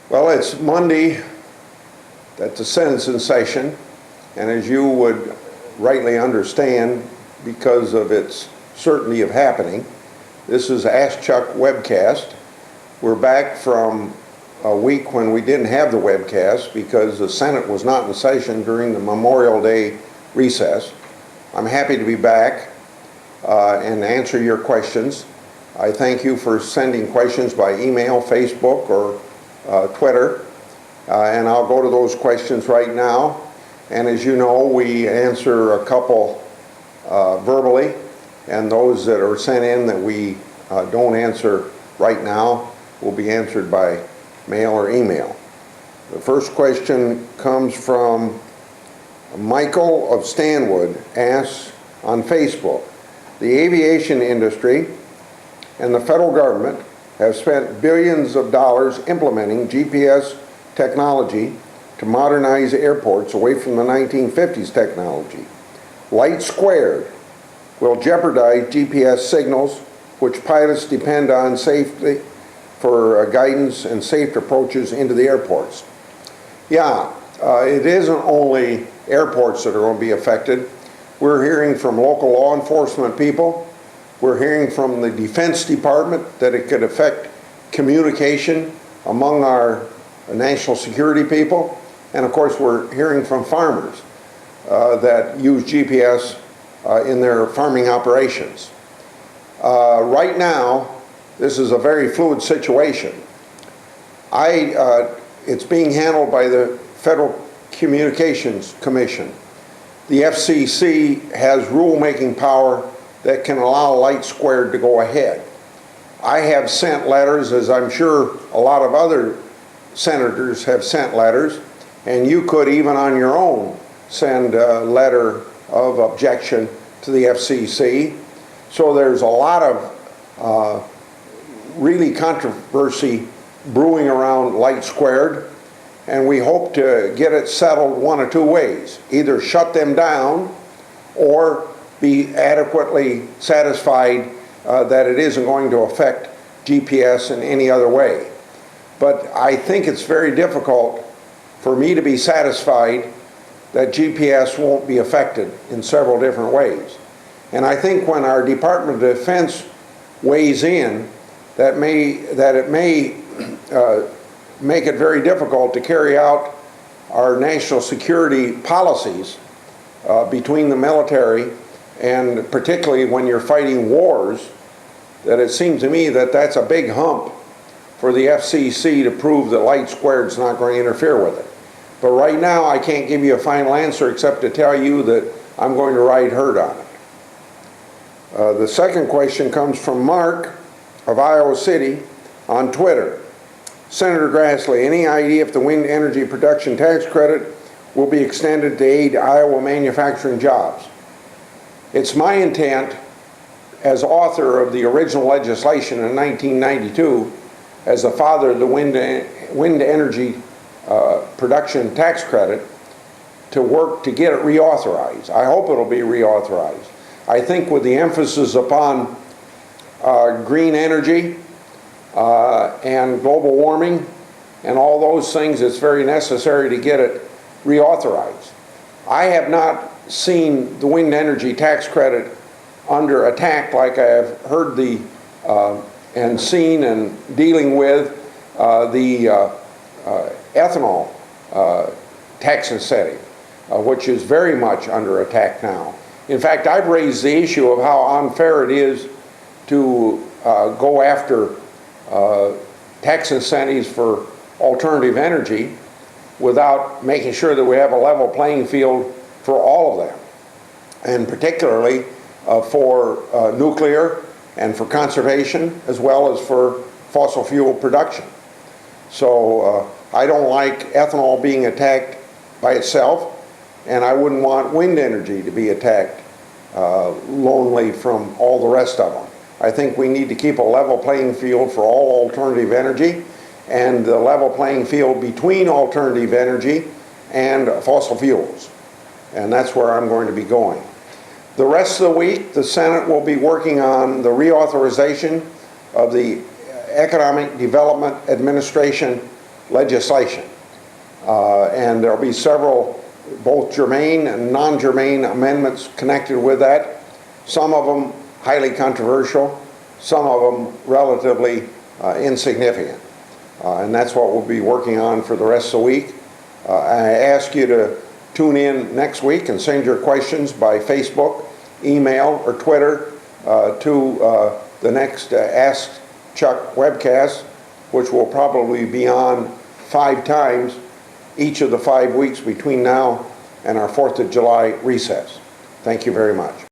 Well, it's Monday that the Senate's in session, and as you would rightly understand, because of its certainty of happening, this is Ask Chuck webcast. We're back from a week when we didn't have the webcast because the Senate was not in session during the Memorial Day recess. I'm happy to be back and answer your questions. I thank you for sending questions by email, Facebook, or Twitter, and I'll go to those questions right now. And as you know, we answer a couple verbally, and those that are sent in that we don't answer right now will be answered by mail or email. The first question comes from Michael of Stanwood, asks on Facebook, the aviation industry and the federal government have spent billions of dollars implementing GPS technology to modernize airports away from the 1950s technology. LightSquared will jeopardize GPS signals, which pilots depend on safely for guidance and safe approaches into the airports. Yeah, it isn't only airports that are going to be affected. We're hearing from local law enforcement people. We're hearing from the Defense Department that it could affect communication among our national security people. And of course, we're hearing from farmers that use GPS in their farming operations. Right now, this is a very fluid situation. It's being handled by the Federal Communications Commission. The FCC has rulemaking power that can allow LightSquared to go ahead. I have sent letters, as I'm sure a lot of other senators have sent letters, and you could even on your own send a letter of objection to the FCC. So there's a lot of really controversy brewing around LightSquared, and we hope to get it settled one of two ways. Either shut them down or be adequately satisfied that it isn't going to affect GPS in any other way. But I think it's very difficult for me to be satisfied that GPS won't be affected in several different ways. And I think when our Department of Defense weighs in, that it may make it very difficult to carry out our national security policies between the military, and particularly when you're fighting wars, that it seems to me that that's a big hump for the FCC to prove that LightSquared's not going to interfere with it. But right now, I can't give you a final answer except to tell you that I'm going to ride herd on it. The second question comes from Mark of Iowa City on Twitter. Senator Grassley, any idea if the wind energy production tax credit will be extended to aid Iowa manufacturing jobs? It's my intent, as author of the original legislation in 1992, as the father of the wind energy production tax credit, to work to get it reauthorized. I hope it'll be reauthorized. I think with the emphasis upon green energy and global warming and all those things, it's very necessary to get it reauthorized. I have not seen the wind energy tax credit under attack like I have heard and seen and dealing with the ethanol tax incentive, which is very much under attack now. In fact, I've raised the issue of how unfair it is to go after tax incentives for alternative energy without making sure that we have a level playing field for all of them, and particularly for nuclear and for conservation, as well as for fossil fuel production. So I don't like ethanol being attacked by itself, and I wouldn't want wind energy to be attacked lonely from all the rest of them. I think we need to keep a level playing field for all alternative energy, and the level playing field between alternative energy and fossil fuels. And that's where I'm going to be going. The rest of the week, the Senate will be working on the reauthorization of the Economic Development Administration legislation. And there'll be several, both germane and non-germane amendments connected with that. Some of them highly controversial, some of them relatively insignificant. And that's what we'll be working on for the rest of the week. I ask you to tune in next week and send your questions by Facebook, email, or Twitter to the next Ask Chuck webcast, which will probably be on 5 times each of the 5 weeks between now and our 4th of July recess. Thank you very much.